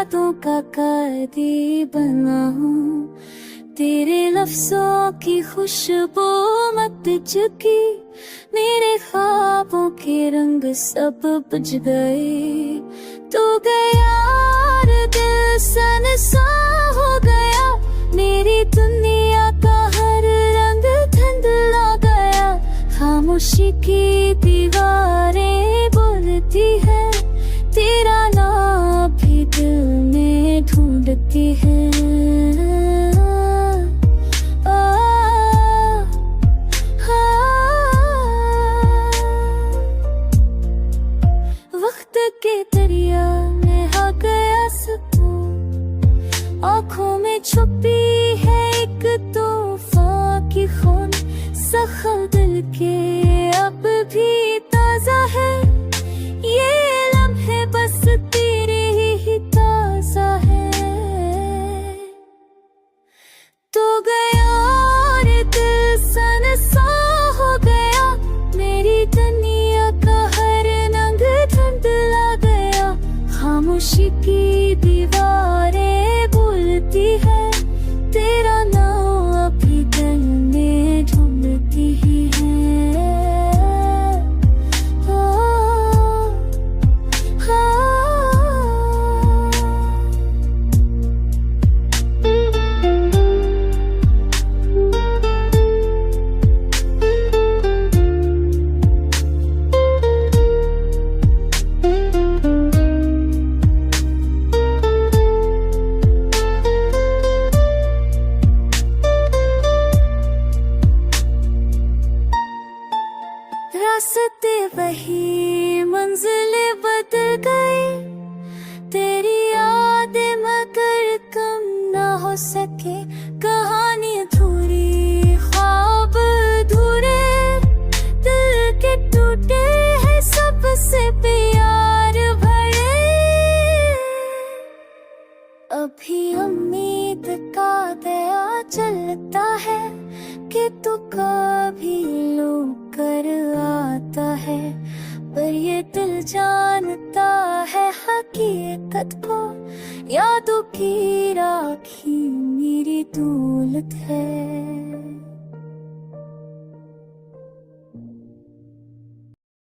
यादों का कैदी बना हूँ, तेरे लफ्जों की खुशबू मत चुकी, मेरे ख्वाबों के रंग सब बुझ गए। तू गया और दिल सनसा हो गया, मेरी दुनिया का हर रंग धुंधला गया। खामोशी की दीवारें बोलती है, तेरा नाम भी दिल में ढूंढती है। वक्त के दरिया में आ गया सुकून, आँखों में छुपी है एक तूफान की खून। सख्त दिल के अब भी ताजा है, ये लम्हे बस तेरे ही ताजा है। तू गया और दिल सनसा हो गया, मेरी दुनिया का हर रंग धुंधला गया। खामोशी की दीवारें बोलती है, तेरा नाम अभी दिल में ढूंढती ही है। रास्ते वही मंजिलें बदल गई, तेरी यादें मगर कम ना हो सके। कहानी अधूरी, ख्वाब अधूरे, दिल के टूटे हैं सबसे प्यार भरे। अभी उम्मीद का दया चलता है कि तू कभी लौट कर आता है, पर ये दिल जानता है हकीकत को, यादों की राखी मेरी दौलत है।